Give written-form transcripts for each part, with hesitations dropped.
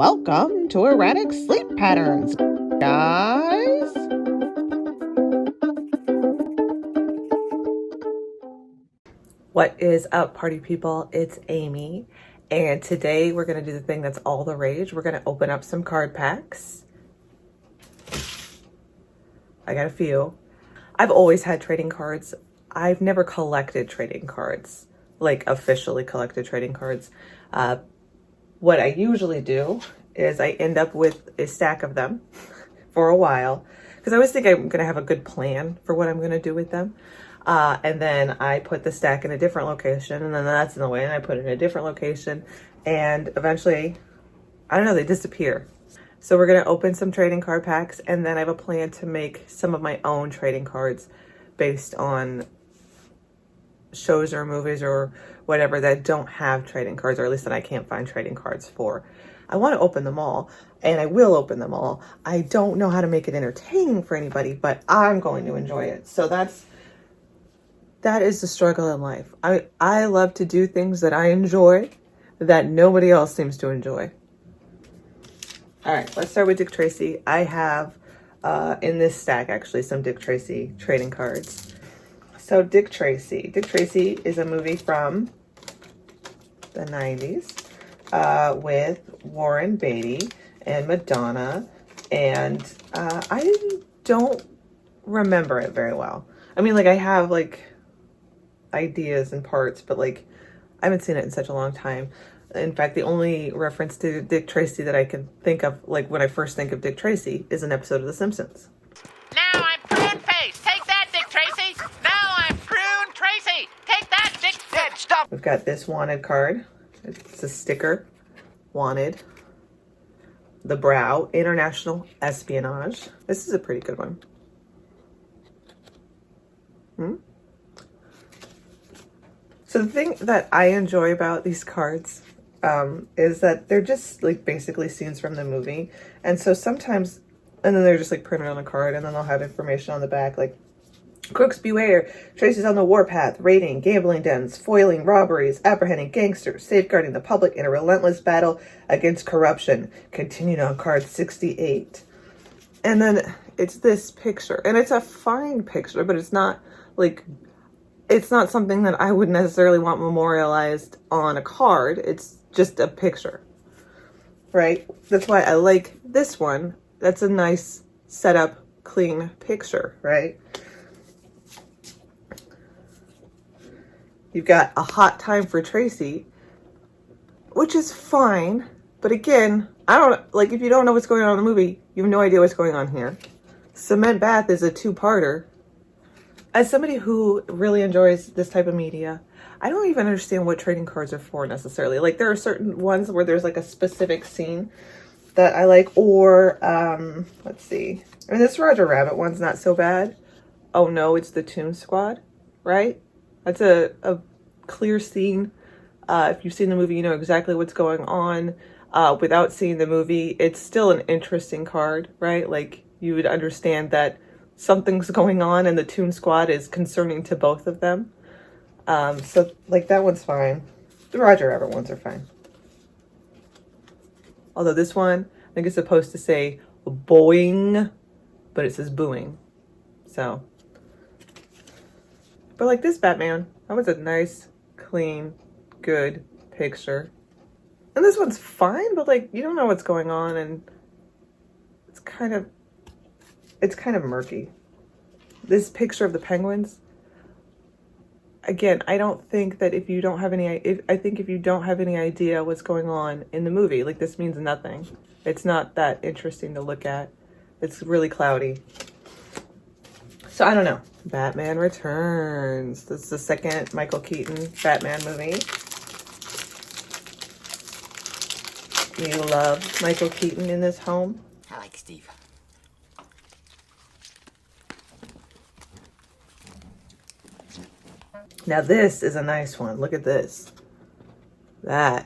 Welcome to Erratic Sleep Patterns, guys. What is up, party people? It's Amy, and today we're going to do the thing that's all the rage. We're going to open up some card packs. I got a few. I've always had trading cards. I've never collected trading cards, like officially collected trading cards. What I usually do is I end up with a stack of them for a while, because I always think I'm going to have a good plan for what I'm going to do with them. And then I put the stack in a different location, and then that's in the way, and I put it in a different location, and eventually, I don't know, they disappear. So we're going to open some trading card packs, and then I have a plan to make some of my own trading cards based on shows or movies or whatever that don't have trading cards, or at least that I can't find trading cards for. I want to open them all, and I will open them all. I don't know how to make it entertaining for anybody, but I'm going to enjoy it. So that is the struggle in life. I love to do things that I enjoy that nobody else seems to enjoy. All right, let's start with Dick Tracy. I have in this stack actually some Dick Tracy trading cards. So Dick Tracy is a movie from the 90s with Warren Beatty and Madonna, and I don't remember it very well. I mean, like, I have like ideas and parts, but like I haven't seen it in such a long time. In fact, the only reference to Dick Tracy that I can think of, like when I first think of Dick Tracy, is an episode of The Simpsons. Now I'm Prune Face. Take that, Dick Tracy. Now I'm Prune Tracy. Take that, Dick. Dad, stop. We've got this wanted card. It's a sticker. Wanted. The Brow, International Espionage. This is a pretty good one. So the thing that I enjoy about these cards is that they're just like basically scenes from the movie. And so sometimes, and then they're just like printed on a card, and then they'll have information on the back like, crooks beware, Tracy's on the warpath, raiding gambling dens, foiling robberies, apprehending gangsters, safeguarding the public in a relentless battle against corruption. Continued on card 68. And then it's this picture, and it's a fine picture, but it's not like, it's not something that I would necessarily want memorialized on a card. It's just a picture, right? That's why I like this one. That's a nice setup, clean picture, right? You've got A Hot Time for Tracy, which is fine. But again, I don't, like, if you don't know what's going on in the movie, you have no idea what's going on here. Cement Bath is a two-parter. As somebody who really enjoys this type of media, I don't even understand what trading cards are for necessarily. Like, there are certain ones where there's like a specific scene that I like, or let's see. I mean, this Roger Rabbit one's not so bad. Oh no, it's the Toon Squad, right? That's a clear scene. If you've seen the movie, you know exactly what's going on. Without seeing the movie, it's still an interesting card, right? Like, you would understand that something's going on and the Toon Squad is concerning to both of them. So like that one's fine. The Roger Rabbit ones are fine. Although this one, I think it's supposed to say boing, but it says booing. So, but like this Batman, that was a nice, clean, good picture. And this one's fine, but like, you don't know what's going on, and it's kind of murky. This picture of the penguins, again, I don't think that if you don't have any, I think if you don't have any idea what's going on in the movie, like, this means nothing. It's not that interesting to look at. It's really cloudy. So I don't know. Batman Returns. This is the second Michael Keaton Batman movie. You love Michael Keaton in this home? I like Steve. Now this is a nice one. Look at this. The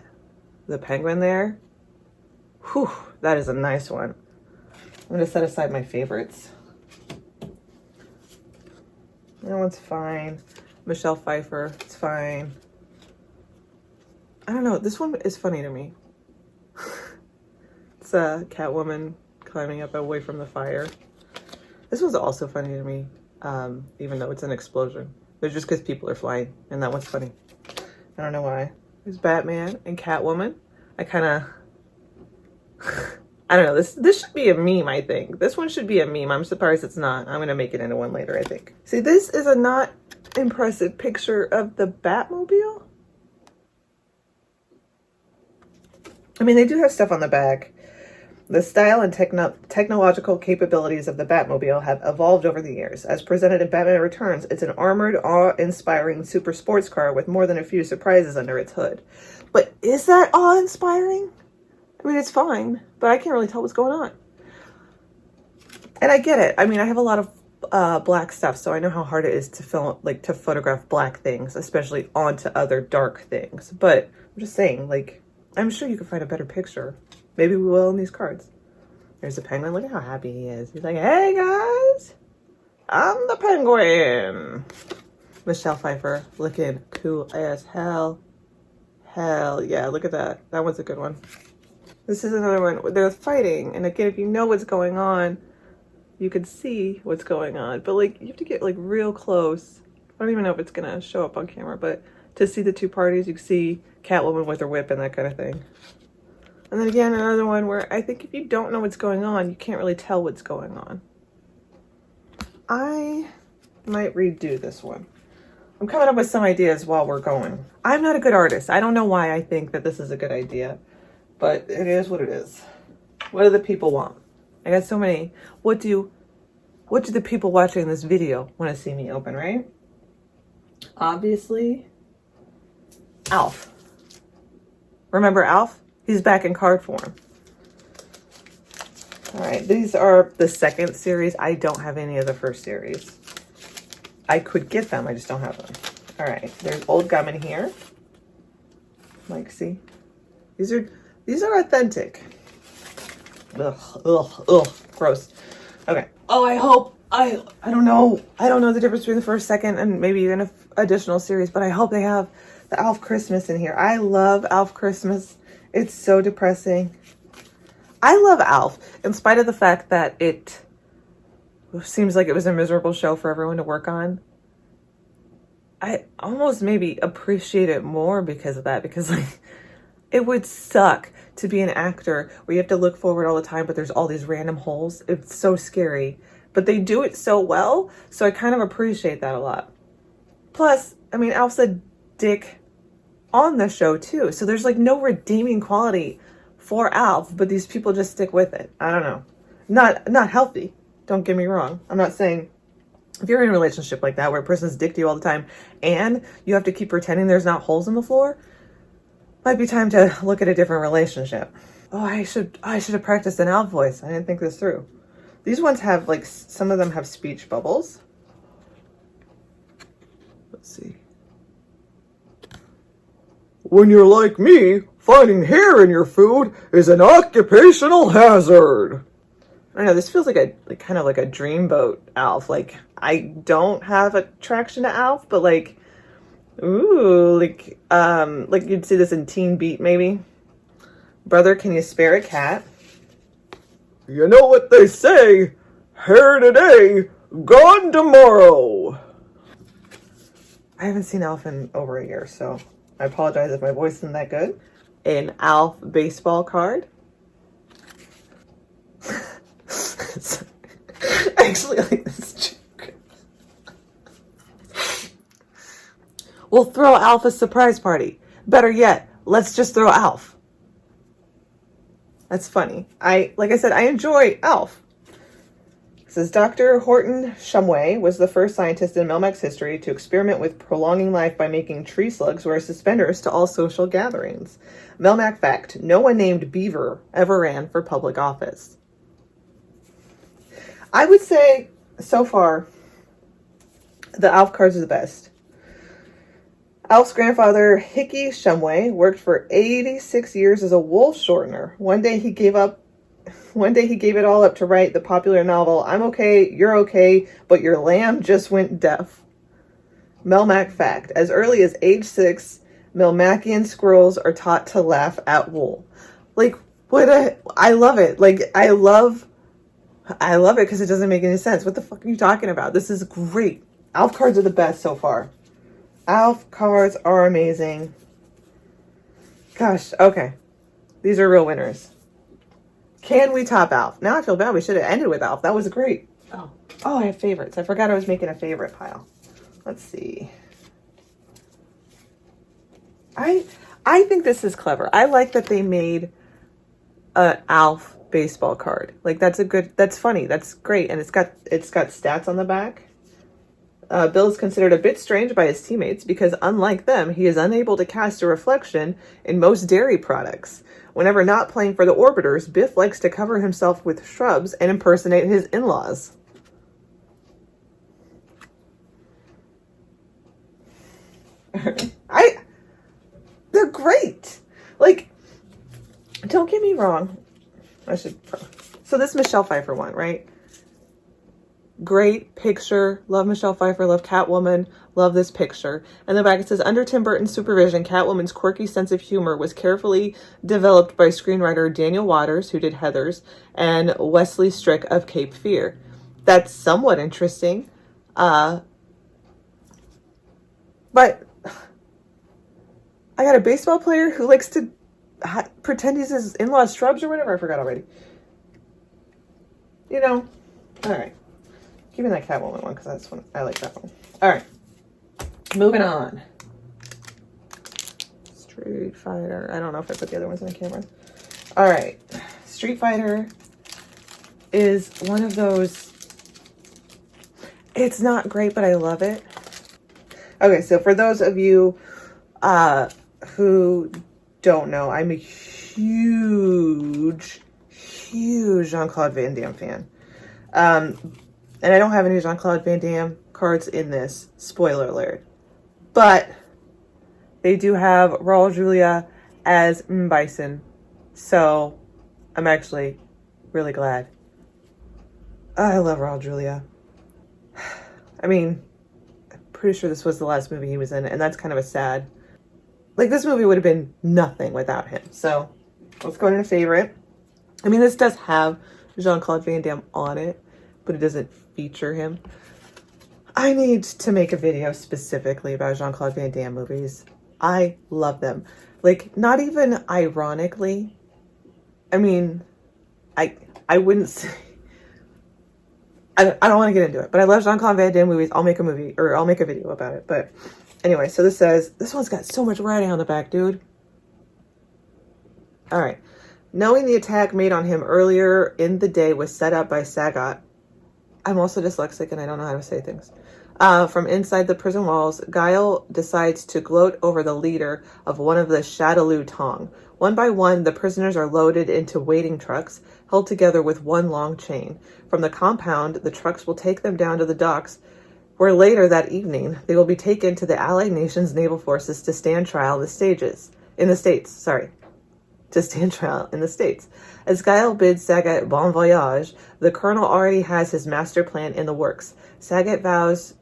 penguin there. Whew, that is a nice one. I'm going to set aside my favorites. That one's fine. Michelle Pfeiffer, it's fine. I don't know, this one is funny to me. Catwoman climbing up away from the fire. This was also funny to me, even though it's an explosion. It's just because people are flying, and that one's funny. I don't know why. There's Batman and Catwoman. I don't know. This should be a meme, I think. This one should be a meme. I'm surprised it's not. I'm going to make it into one later, I think. See, this is a not impressive picture of the Batmobile. I mean, they do have stuff on the back. The style and technological capabilities of the Batmobile have evolved over the years. As presented in Batman Returns, it's an armored, awe-inspiring super sports car with more than a few surprises under its hood. But is that awe-inspiring? I mean, it's fine, but I can't really tell what's going on. And I get it. I mean, I have a lot of black stuff, so I know how hard it is to film, like, to photograph black things, especially onto other dark things. But I'm just saying, like, I'm sure you can find a better picture. Maybe we will in these cards. There's the penguin. Look at how happy he is. He's like, hey, guys, I'm the penguin. Michelle Pfeiffer looking cool as hell. Hell yeah, look at that. That one's a good one. This is another one. They're fighting. And again, if you know what's going on, you can see what's going on. But, like, you have to get, like, real close. I don't even know if it's going to show up on camera. But to see the two parties, you can see Catwoman with her whip and that kind of thing. And then again, another one where I think if you don't know what's going on, you can't really tell what's going on. I might redo this one. I'm coming up with some ideas while we're going. I'm not a good artist. I don't know why I think that this is a good idea, but it is what it is. What do the people want? I got so many. What do the people watching this video want to see me open, right? Obviously, Alf. Remember Alf? He's back in card form. All right, these are the second series. I don't have any of the first series. I could get them, I just don't have them. All right, there's Old Gum in here. Like, see? These are authentic. Ugh, gross. Okay. Oh, I don't know. I don't know the difference between the first, second, and maybe even an additional series, but I hope they have the Alf Christmas in here. I love Alf Christmas. It's so depressing. I love Alf, in spite of the fact that it seems like it was a miserable show for everyone to work on. I almost maybe appreciate it more because of that, because, like, it would suck to be an actor where you have to look forward all the time, but there's all these random holes. It's so scary, but they do it so well, so I kind of appreciate that a lot. Plus, I mean, Alf's a dick on the show too, so there's, like, no redeeming quality for Alf, but these people just stick with it. I don't know. Not healthy. Don't get me wrong. I'm not saying if you're in a relationship like that where a person's dick to you all the time and you have to keep pretending there's not holes in the floor, might be time to look at a different relationship. Oh, I should have practiced an Alf voice. I didn't think this through. These ones have, like, some of them have speech bubbles. Let's see. When you're like me, finding hair in your food is an occupational hazard. I don't know, this feels like kind of like a dreamboat Alf. Like, I don't have attraction to Alf, but, like, ooh, like you'd see this in Teen Beat, maybe. Brother, can you spare a cat? You know what they say, hair today, gone tomorrow. I haven't seen Alf in over a year, so I apologize if my voice isn't that good. An Alf baseball card. I actually like this joke. We'll throw Alf a surprise party. Better yet, let's just throw Alf. That's funny. Like I said, I enjoy Alf. It says Dr. Horton Shumway was the first scientist in Melmac's history to experiment with prolonging life by making tree slugs wear suspenders to all social gatherings. Melmac fact: no one named Beaver ever ran for public office. I would say, so far, the Alf cards are the best. Alf's grandfather, Hickey Shumway, worked for 86 years as a wool shortener. One day he gave it all up to write the popular novel, I'm okay, you're okay, but your lamb just went deaf. Melmac fact: as early as age 6, Melmacian squirrels are taught to laugh at wool. Like, I love it. Like, I love it because it doesn't make any sense. What the fuck are you talking about? This is great. Alf cards are the best so far. Alf cards are amazing. Gosh, okay. These are real winners. Can we top Alf? Now I feel bad. We should have ended with Alf. That was great. Oh, I have favorites. I forgot I was making a favorite pile. Let's see. I think this is clever. I like that they made a Alf baseball card. Like, that's funny. That's great. And it's got stats on the back. Bill is considered a bit strange by his teammates because, unlike them, he is unable to cast a reflection in most dairy products. Whenever not playing for the Orbiters, Biff likes to cover himself with shrubs and impersonate his in-laws. They're great. Like, don't get me wrong. So this Michelle Pfeiffer one, right? Great picture. Love Michelle Pfeiffer. Love Catwoman. Love this picture. And the back it says, under Tim Burton's supervision, Catwoman's quirky sense of humor was carefully developed by screenwriter Daniel Waters, who did Heathers, and Wesley Strick of Cape Fear. That's somewhat interesting. But I got a baseball player who likes to pretend he's his in-laws shrubs or whatever. I forgot already. You know. All right. Give me that Catwoman one because that's one. I like that one. All right. Moving on. Street Fighter. I don't know if I put the other ones on the camera. All right. Street Fighter is one of those. It's not great, but I love it. Okay, so for those of you who don't know, I'm a huge Jean-Claude Van Damme fan. And I don't have any Jean-Claude Van Damme cards in this, spoiler alert. But they do have Raul Julia as Bison. So I'm actually really glad. I love Raul Julia. I mean, I'm pretty sure this was the last movie he was in, and that's kind of a sad. Like, this movie would have been nothing without him. So let's go into favorite. I mean, this does have Jean-Claude Van Damme on it, but it doesn't feature him. I need to make a video specifically about Jean-Claude Van Damme movies. I love them. Like, not even ironically. I mean, I wouldn't say... I don't want to get into it, but I love Jean-Claude Van Damme movies. I'll make a movie, or I'll make a video about it. But anyway, so this says... This one's got so much writing on the back, dude. All right. Knowing the attack made on him earlier in the day was set up by Sagat. I'm also dyslexic and I don't know how to say things. From inside the prison walls, Guile decides to gloat over the leader of one of the Shadaloo Tong. One by one, the prisoners are loaded into waiting trucks, held together with one long chain. From the compound, the trucks will take them down to the docks, where later that evening, they will be taken to the Allied Nations naval forces to stand trial to stand trial in the States. As Guile bids Sagat bon voyage, the colonel already has his master plan in the works. Sagat vows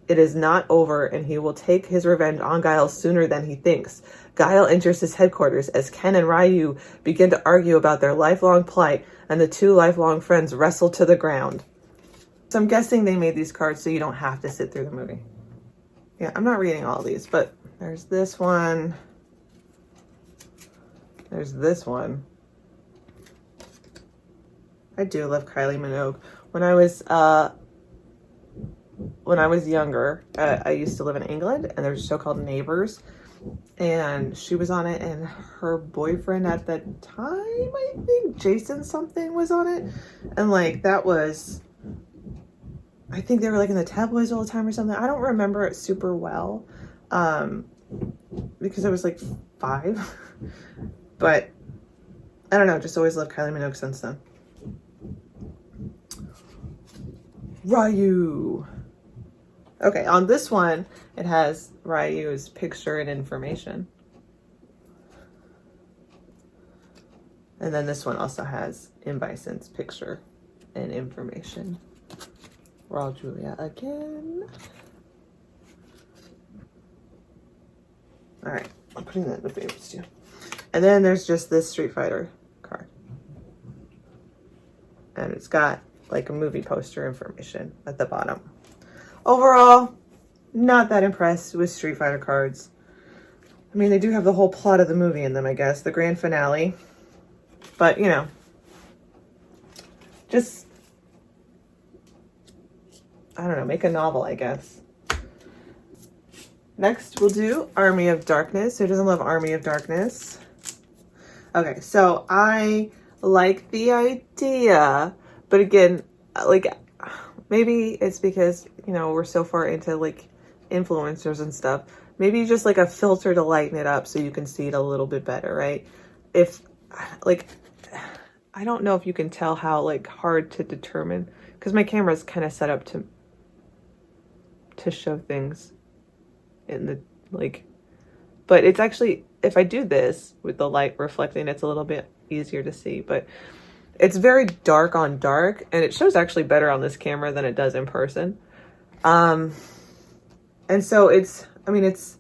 it is not over and he will take his revenge on Guile sooner than he thinks. Guile enters his headquarters as Ken and Ryu begin to argue about their lifelong plight, and the two lifelong friends wrestle to the ground. So I'm guessing they made these cards so you don't have to sit through the movie. Yeah, I'm not reading all these, but there's this one. There's this one. I do love Kylie Minogue. When I was younger, I used to live in England, and there's a show called Neighbours, and she was on it, and her boyfriend at the time, I think Jason something, was on it, and like that was, I think they were like in the tabloids all the time or something. I don't remember it super well, because I was like 5. But I don't know, just always loved Kylie Minogue since then. Ryu. Okay, on this one, it has Ryu's picture and information. And then this one also has M. Bison's picture and information. Raul Julia again. All right, I'm putting that in the favorites too. And then there's just this Street Fighter and it's got like a movie poster information at the bottom. Overall, not that impressed with Street Fighter cards. I mean, they do have the whole plot of the movie in them, I guess, the grand finale. But, you know, just, I don't know, make a novel, I guess. Next, we'll do Army of Darkness. Who doesn't love Army of Darkness? Okay, so I like the idea, but again, like, maybe it's because, you know, we're so far into, like, influencers and stuff. Maybe just, like, a filter to lighten it up so you can see it a little bit better, right? If, like, I don't know if you can tell how, like, hard to determine, because my camera is kind of set up to show things in the, like, but it's actually, if I do this with the light reflecting, it's a little bit easier to see, but it's very dark on dark, and it shows actually better on this camera than it does in person. And so it's, I mean, it's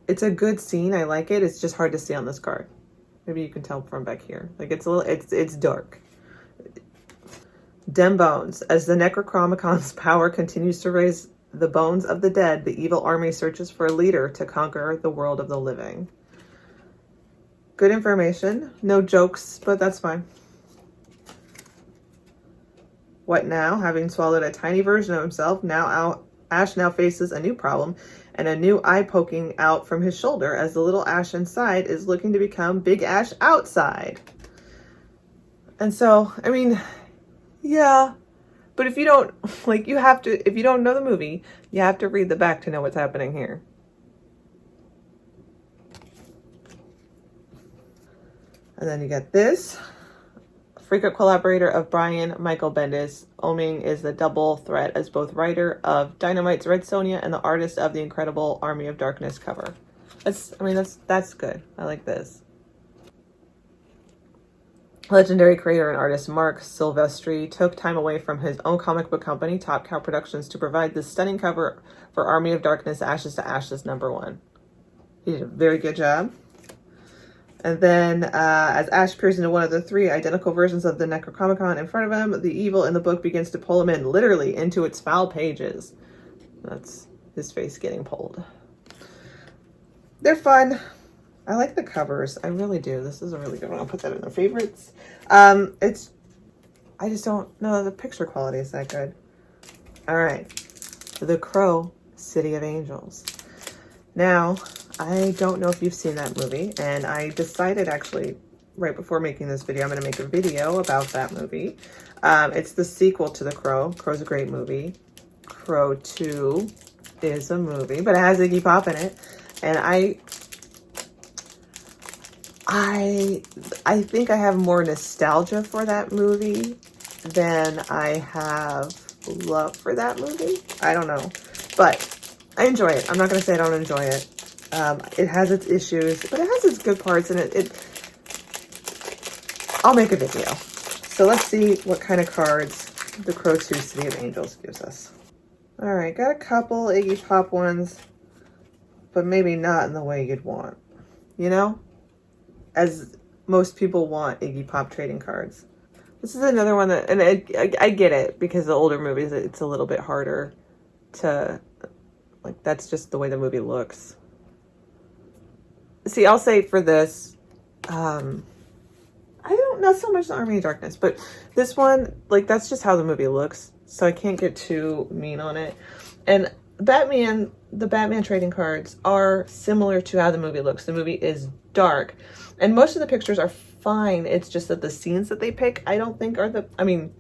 a good scene. I like it. It's just hard to see on this card. Maybe you can tell from back here. Like, it's a little, it's dark. Dem Bones. As the Necrochromicon's power continues to raise the bones of the dead, the evil army searches for a leader to conquer the world of the living. Good information. No jokes, but that's fine. What now? Having swallowed a tiny version of himself, Ash now faces a new problem and a new eye poking out from his shoulder as the little Ash inside is looking to become Big Ash outside. And so, I mean, yeah, but if you don't, like, you have to, if you don't know the movie, you have to read the back to know what's happening here. And then you get this. Frequent collaborator of Brian Michael Bendis, Oming is the double threat as both writer of Dynamite's Red Sonja and the artist of the incredible Army of Darkness cover. That's good. I like this. Legendary creator and artist Mark Silvestri took time away from his own comic book company, Top Cow Productions, to provide this stunning cover for Army of Darkness Ashes to Ashes #1. He did a very good job. And then, as Ash peers into one of the 3 identical versions of the Necrochomicon in front of him, the evil in the book begins to pull him in, literally, into its foul pages. That's his face getting pulled. They're fun. I like the covers. I really do. This is a really good one. I'll put that in the favorites. I just don't know the picture quality is that good. All right. The Crow, City of Angels. Now, I don't know if you've seen that movie, and I decided actually right before making this video, I'm going to make a video about that movie. It's the sequel to The Crow. Crow's a great movie. Crow 2 is a movie, but it has Iggy Pop in it. And I think I have more nostalgia for that movie than I have love for that movie. I don't know, but I enjoy it. I'm not going to say I don't enjoy it. It has its issues, but it has its good parts, and I'll make a video. So let's see what kind of cards the Crow 2 City of Angels gives us. All right, got a couple Iggy Pop ones, but maybe not in the way you'd want, you know? As most people want Iggy Pop trading cards. This is another one that, and I get it, because the older movies, it's a little bit harder to, like, that's just the way the movie looks. See, I'll say for this, I don't know so much the Army of Darkness, but this one, like, that's just how the movie looks, so I can't get too mean on it. And the Batman trading cards are similar to how the movie looks. The movie is dark, and most of the pictures are fine. It's just that the scenes that they pick, I don't think are the, I mean,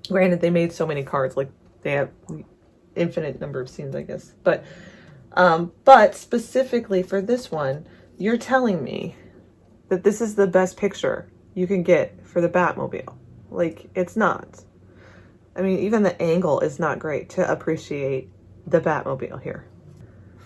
granted, they made so many cards, like, they have infinite number of scenes, I guess. But specifically for this one, you're telling me that this is the best picture you can get for the Batmobile. Like, it's not. I mean, even the angle is not great to appreciate the Batmobile here.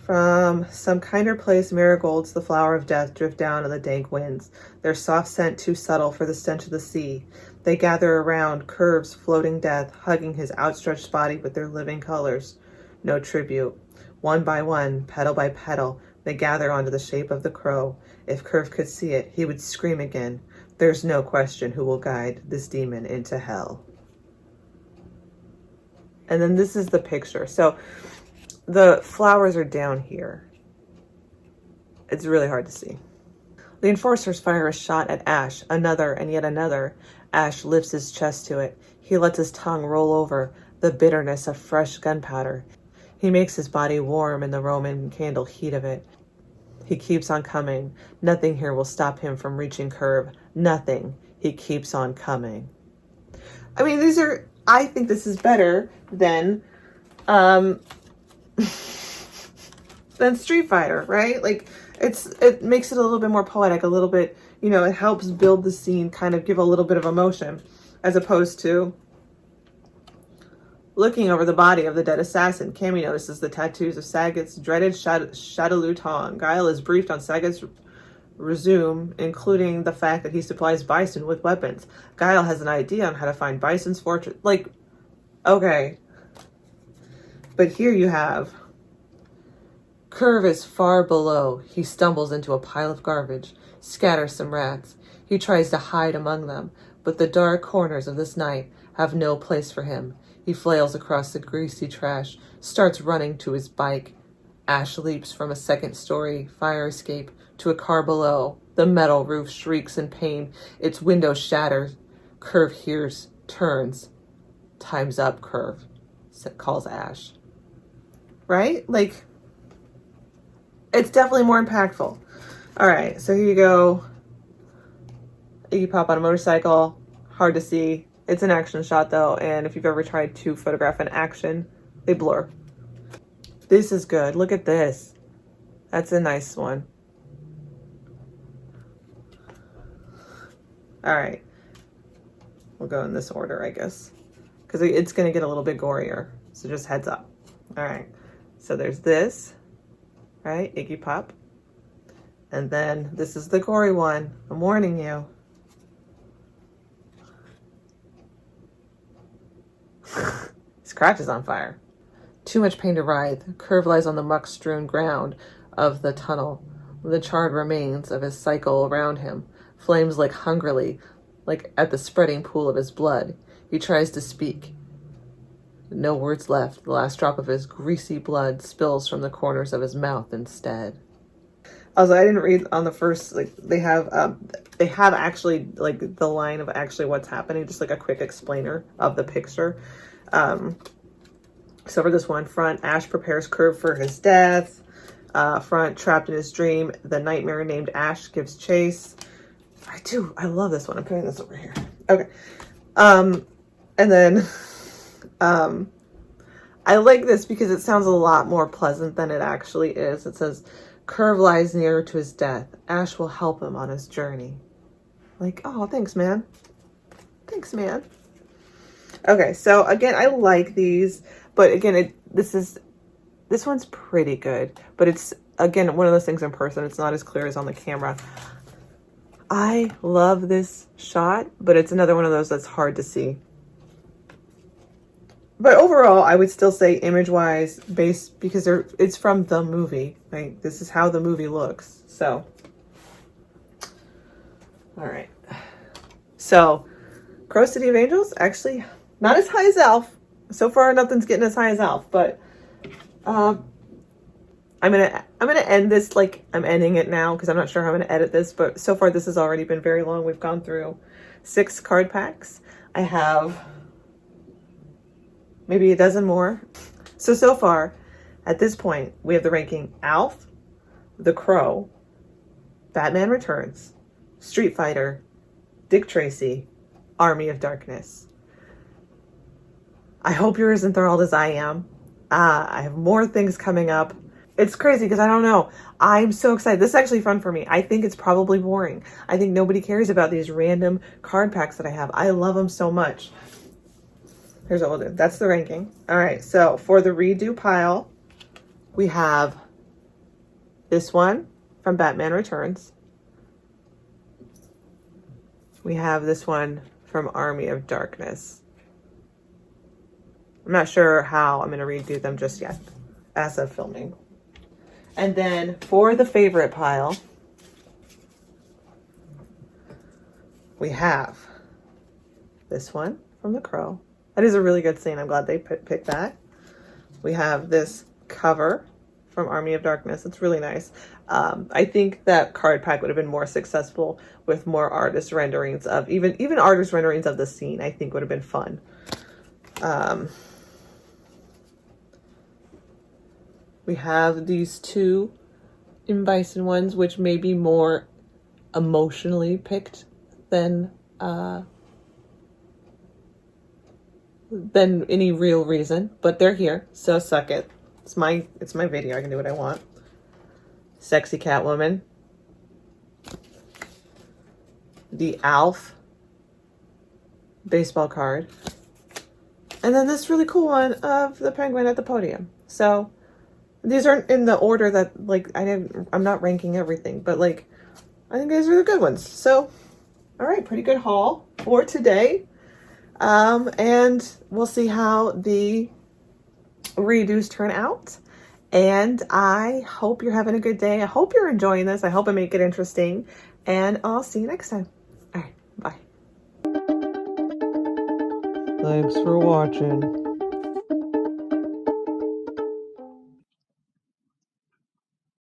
From some kinder place, marigolds, the flower of death, drift down on the dank winds, their soft scent too subtle for the stench of the sea. They gather around, curves, floating death, hugging his outstretched body with their living colors. No tribute. One by one, petal by petal, they gather onto the shape of the crow. If Curve could see it, he would scream again. There's no question who will guide this demon into hell. And then this is the picture. So the flowers are down here. It's really hard to see. The enforcers fire a shot at Ash, another and yet another. Ash lifts his chest to it. He lets his tongue roll over the bitterness of fresh gunpowder. He makes his body warm in the Roman candle heat of it. He keeps on coming. Nothing here will stop him from reaching Curve. Nothing. He keeps on coming. I mean, I think this is better than Street Fighter, right? Like, it makes it a little bit more poetic, a little bit, it helps build the scene, kind of give a little bit of emotion, as opposed to looking over the body of the dead assassin. Cammy notices the tattoos of Sagat's dreaded Shadaloo Tong. Guile is briefed on Sagat's resume, including the fact that he supplies Bison with weapons. Guile has an idea on how to find Bison's fortress. Like, okay. But here you have Curve is far below. He stumbles into a pile of garbage, scatters some rats. He tries to hide among them, but the dark corners of this night have no place for him. He flails across the greasy trash, starts running to his bike. Ash leaps from a second-story fire escape to a car below. The metal roof shrieks in pain. Its window shatters. Curve hears, turns. Time's up, Curve, calls Ash. Right? Like, it's definitely more impactful. All right, so here you go. Iggy Pop on a motorcycle. Hard to see. It's an action shot, though, and if you've ever tried to photograph an action, they blur. This is good. Look at this. That's a nice one. All right. We'll go in this order, I guess, because it's going to get a little bit gorier, so just heads up. All right. So there's this, right? Iggy Pop. And then this is the gory one. I'm warning you. His crotch is on fire. Too much pain to writhe. Curve lies on the muck-strewn ground of the tunnel. The charred remains of his cycle around him. Flames lick hungrily, like at the spreading pool of his blood. He tries to speak. No words left. The last drop of his greasy blood spills from the corners of his mouth instead. Also, I didn't read on the first, like, they have actually, like, the line of actually what's happening, just like a quick explainer of the picture. So for this one, front, Ash prepares Curve for his death. Front, trapped in his dream, the nightmare named Ash gives chase. I love this one. I'm putting this over here. Okay. And then, I like this because it sounds a lot more pleasant than it actually is. It says, Curve lies nearer to his death. Ash will help him on his journey. Like, oh, thanks, man. Thanks, man. Okay, so again, I like these, but again, this one's pretty good, but it's, again, one of those things in person. It's not as clear as on the camera. I love this shot, but it's another one of those that's hard to see. But overall, I would still say image-wise, because it's from the movie, right? This is how the movie looks. So, all right. So, Crow City of Angels, actually not as high as Elf. So far, nothing's getting as high as Elf. But I'm gonna end this like I'm ending it now because I'm not sure how I'm gonna edit this. But so far, this has already been very long. We've gone through 6 card packs. I have maybe a dozen more. So far, at this point, we have the ranking Alf, The Crow, Batman Returns, Street Fighter, Dick Tracy, Army of Darkness. I hope you're as enthralled as I am. I have more things coming up. It's crazy because I don't know. I'm so excited. This is actually fun for me. I think it's probably boring. I think nobody cares about these random card packs that I have. I love them so much. Here's what we'll do. That's the ranking. All right, so for the redo pile, we have this one from Batman Returns. We have this one from Army of Darkness. I'm not sure how I'm going to redo them just yet as of filming. And then for the favorite pile, we have this one from The Crow. That is a really good scene. I'm glad they picked that. We have this cover from Army of Darkness. It's really nice. I think that card pack would have been more successful with more artist renderings of even artist renderings of the scene. I think would have been fun. We have these two M. Bison ones, which may be more emotionally picked than any real reason, but they're here, so suck it. It's my video. I can do what I want. Sexy Catwoman. The Alf baseball card. And then this really cool one of the penguin at the podium. So these aren't in the order that, like, I'm not ranking everything, but like, I think these are the good ones. So, all right, pretty good haul for today. And we'll see how the redos turn out. And I hope you're having a good day. I hope you're enjoying this. I hope I make it interesting. And I'll see you next time. All right, bye. Thanks for watching.